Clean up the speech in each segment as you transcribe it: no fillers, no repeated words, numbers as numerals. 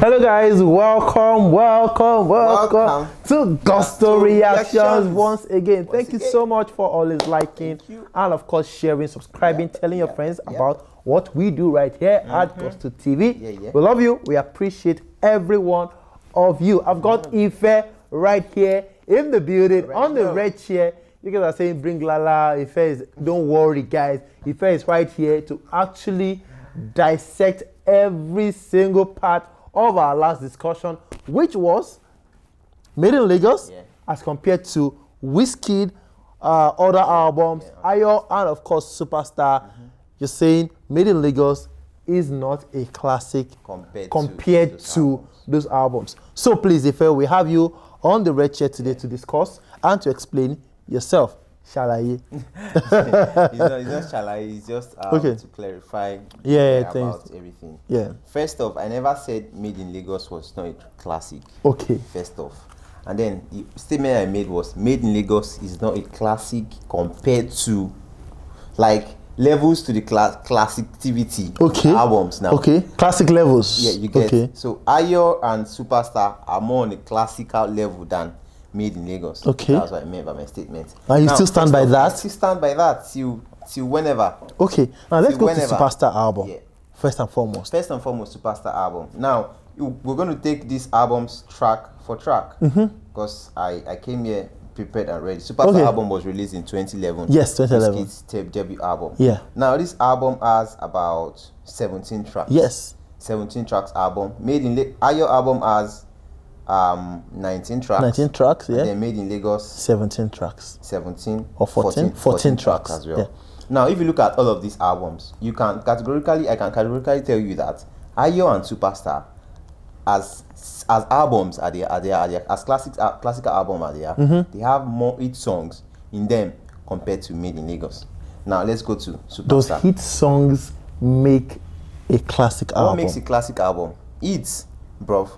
Hello guys, welcome to Gusto Reactions once again. Thank you so much for always liking and of course sharing, subscribing, telling your friends about what we do right here at Gusto TV. We love you. We appreciate every one of you. I've got Ife right here in the building on the red chair. You guys are saying bring Lala. Ife is, don't worry guys. Ife is right here to actually dissect every single part of our last discussion, which was Made in Lagos as compared to Wizkid, other albums, Ayo, and of course Superstar. You're saying Made in Lagos is not a classic compared to those albums. So please, Ife, we have you on the red chair today to discuss and to explain yourself. Shalaye. it's not shalaye, it's just to clarify about everything. First off, I never said Made in Lagos was not a classic. First off. And then the statement I made was Made in Lagos is not a classic compared to like levels to the classictivity albums now. Classic levels. Yeah, you get so Ayo and Superstar are more on a classical level than Made in Lagos. That's what I meant by my statement. And you still stand by that? I still stand by that till whenever. Now let's go to Superstar album. First and foremost. Superstar album. Now we're going to take these albums track for track because I came here prepared and ready. Superstar album was released in 2011. Yes, 2011. Wizkid's debut album. Now this album has about 17 tracks. 17 tracks album. Made in Ayo album has 19 tracks. 19 tracks, And then Made in Lagos 17 tracks. 17 or 14 tracks as well. Now if you look at all of these albums, I can categorically tell you that Ayo and Superstar as albums as classical album they have more hit songs in them compared to Made in Lagos. Now let's go to Superstar. Those hit songs make a classic album. What makes a classic album? Hits, bro.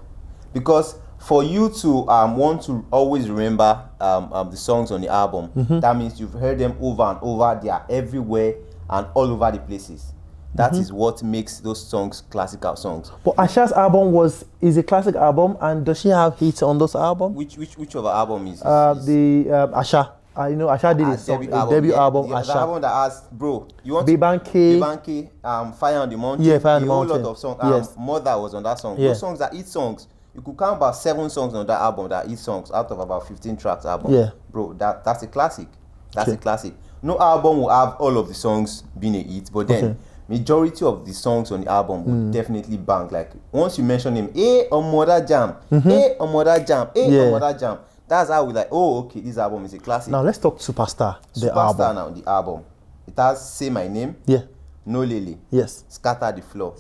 Because for you to want to always remember the songs on the album, that means you've heard them over and over. They are everywhere and all over the places. That is what makes those songs classical songs. But Asha's album is a classic album, and does she have hits on those albums? Which of the album is Asha? Asha did his debut album. The Asha. album that has, bro, you want Bibanke, Fire on the Mountain, Fire on the whole Mountain. lot of songs. Mother was on that song. Those songs are hit songs. You could count about 7 songs on that album that are hit songs out of about 15 tracks album. Bro, that's a classic. That's a classic. No album will have all of the songs being a hit, but then majority of the songs on the album will definitely bang. Like once you mention him, Omoda Jam, Omoda Jam, Omoda Jam. That's how we like, this album is a classic. Now let's talk Superstar, the album. It has Say My Name, No Lily, Scatter the Floor,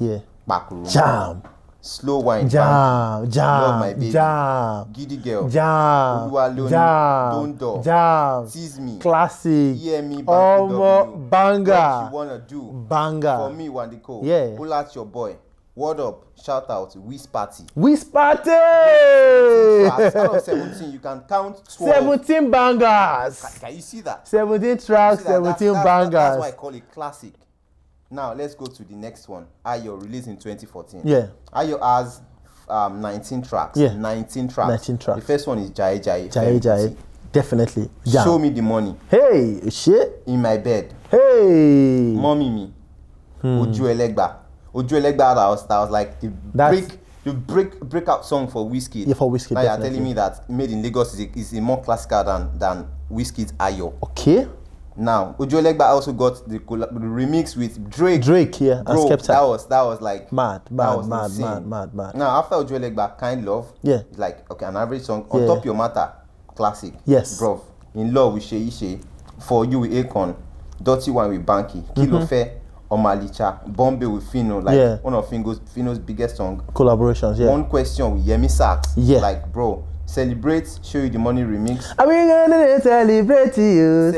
Backroom, Jam, Slow Wine, Jam, Love My Baby, Jam, Giddy Girl, Jam, Don't Do, Jam, Tease Me, Classic, Hear Me, Banger, What You Wanna Do, Banger, For Me, Wandiko, Pull Out Your Boy, Word Up, Shout Out, Wiz Party. Out of 17, you can count 12. 17 bangers. Can you see that? 17 tracks, 17 bangers. That's why I call it classic. Now let's go to the next one. Ayo, released in 2014. Ayo has 19 tracks. 19 tracks. The first one is Jai Jai. Jai. Definitely. Jam. Show Me the Money. Hey, shit. In My Bed. Hey. Mommy Me. Oju Elegba. Oju Elegba that was like the breakout song for Wizkid. For Wizkid. Now you're telling me that Made in Lagos is a more classical than Wizkid's Ayo. Now, Ojo Elegba also got the remix with Drake. Bro, that was like mad. Now, after Ojo Elegba, Kind Love, like an average song. On Top Your Matter, classic. Bro, In Love with Shey Ishe, For You with Akon, Dirty One with Banky, Kilo Fe, Omalicha, Bombay with Fino, like one of Fino's biggest song. Collaborations, One Question with Yemi Sax, like bro. Celebrate, Show You the Money remix. Are we gonna celebrate you?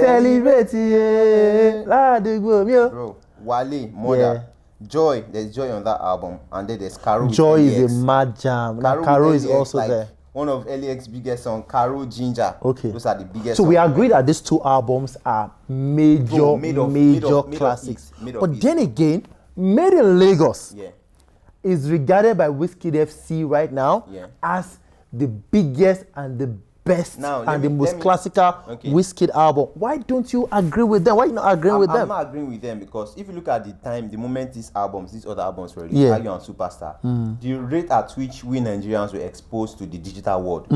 Bro, Wale, Mother, Joy. There's Joy on that album, and then there's Caro. Joy is a mad jam. Caro is also like there. One of LAX's biggest songs, Caro Ginger. Those are the biggest. So we agree that these two albums are major classics. But then again, Made in Lagos is regarded by Wizkid FC right now as the biggest and the best and the most classical Wizkid album. Why don't you agree with them? Why are you not agreeing with them? I'm not agreeing with them because if you look at the time, the moment these other albums were released, Ayo and Superstar, the rate at which we Nigerians were exposed to the digital world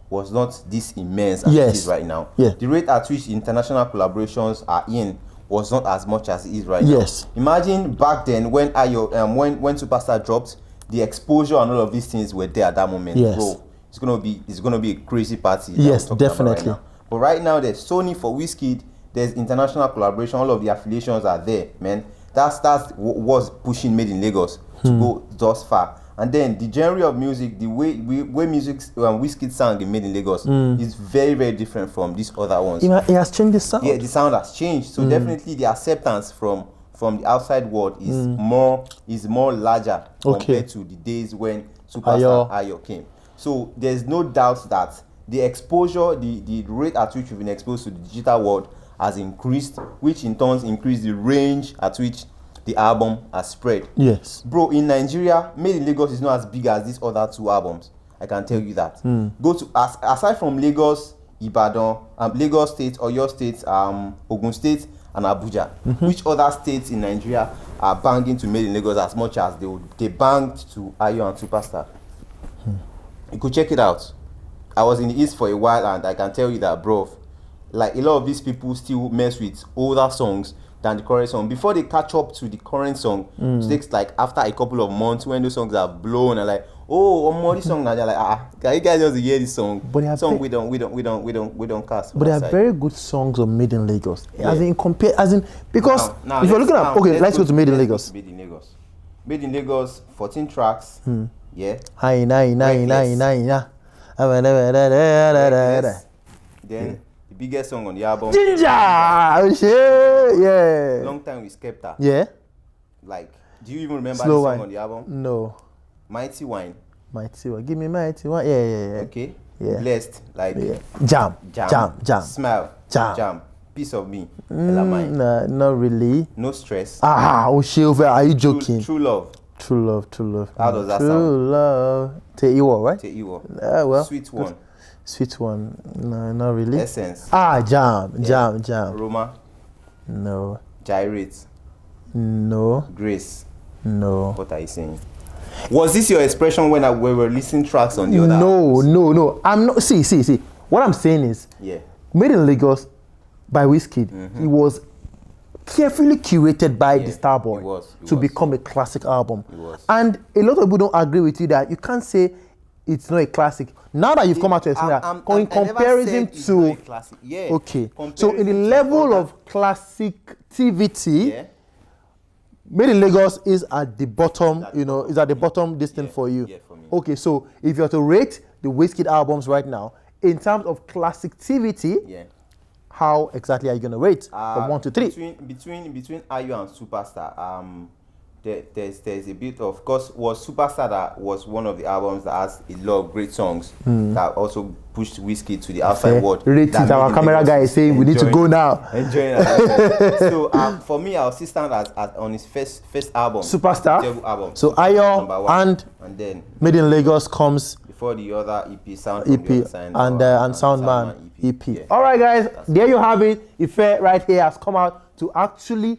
was not this immense as it is right now. The rate at which international collaborations are in was not as much as it is right now. Imagine back then when Ayo, when Superstar dropped, the exposure and all of these things were there at that moment. Bro, it's gonna be a crazy party. Yes, definitely. Right but right now there's Sony for Wizkid, there's international collaboration, all of the affiliations are there, man. That's was pushing Made in Lagos to go thus far. And then the genre of music, the way music Wizkid sang in Made in Lagos is very, very different from these other ones. It has changed the sound. Yeah, the sound has changed. So definitely the acceptance from the outside world is more larger compared to the days when Superstar Ayo came. So there's no doubt that the exposure, the rate at which we've been exposed to the digital world has increased, which in turn increased the range at which the album has spread. Yes. Bro, in Nigeria, Made in Lagos is not as big as these other two albums. I can tell you that. Go to aside from Lagos, Ibadan, Lagos State, Oyo State, Ogun State, and Abuja. Which other states in Nigeria are banging to Made in Lagos as much as they banged to Ayo and Superstar? You could check it out. I was in the East for a while, and I can tell you that, bro, like a lot of these people still mess with older songs than the current song. Before they catch up to the current song, it takes like after a couple of months when those songs are blown and like, oh, one more this song now. They're like, can you guys just hear this song? But they have we don't cast. But they have very good songs on Made in Lagos. As in because if you're looking at let's go to Made in Lagos. Made in Lagos, 14 tracks. Yeah. Then the biggest song on the album. Ginger! Oh shit! Yeah. Long Time with Skepta. Yeah. Like, do you even remember Slow the Wine song on the album? No. Mighty Wine. Mighty Wine. Give me Mighty Wine. Yeah. Okay. Yeah. Blessed. Like Jam. Smile. Jam. Piece of Me. Nah, not really. No Stress. Oh shit! Are you joking? True Love. True Love. How does that sound? True Love. Te Iwo, right? Te Iwo. Well. Sweet One. Sweet One. No, not really. Essence. Jam. Roma. No. Gyrate. No. Grace. No. What are you saying? Was this your expression when we were listening tracks on the other albums? No. I'm not. See. What I'm saying is, Made in Lagos by Wizkid, it was carefully curated by the Starboy to become a classic album. And a lot of people don't agree with you that you can't say it's not a classic. Now that you've come out to explain that, in comparison to so in the level of classictivity, Made in Lagos is at the bottom, is at the bottom distance for you. For me. Okay, so if you are to rate the Wizkid albums right now in terms of classictivity, how exactly are you gonna rate from 1 to 3? Between Ayo and Superstar, there's a bit of course was Superstar that was one of the albums that has a lot of great songs that also pushed Wizkid to the outside world. Rate it. Our camera guy is saying we need to go now. Enjoying it. So for me, I'll still stand on his first album, Superstar. Album. So Ayo and then Made in Lagos comes before the other EP, Sound EP and Soundman EP. All right, guys, there you have it. Ife right here has come out to actually,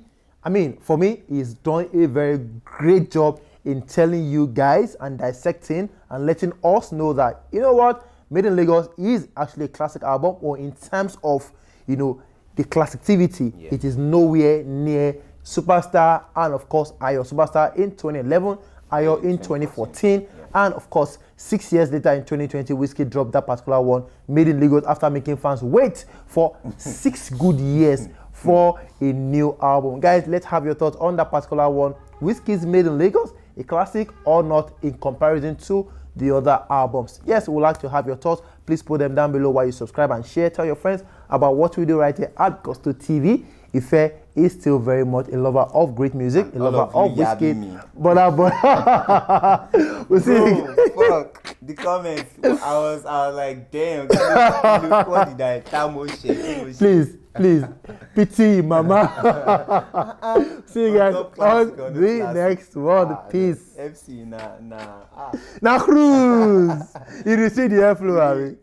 for me, he's done a very great job in telling you guys and dissecting and letting us know that, you know what, Made in Lagos is actually a classic album, or in terms of, the classictivity, it is nowhere near Superstar and, of course, Ayo. Superstar in 2011, Ayo in 2014, and, of course, 6 years later in 2020, Wizkid dropped that particular one, Made in Lagos, after making fans wait for 6 good years for a new album. Guys, let's have your thoughts on that particular one. Wizkid's Made in Lagos, a classic or not in comparison to the other albums? Yes, we'd like to have your thoughts. Please put them down below while you subscribe and share. Tell your friends about what we do right here at Gusto TV. Ife is still very much a lover of great music, a lover of Wizkid. But we'll see you. The comments, I was like, damn, look what did I tamo shit. Please, pity, mama. See you guys on the next one. Peace. FC na cruise. You see the airflow, Harry.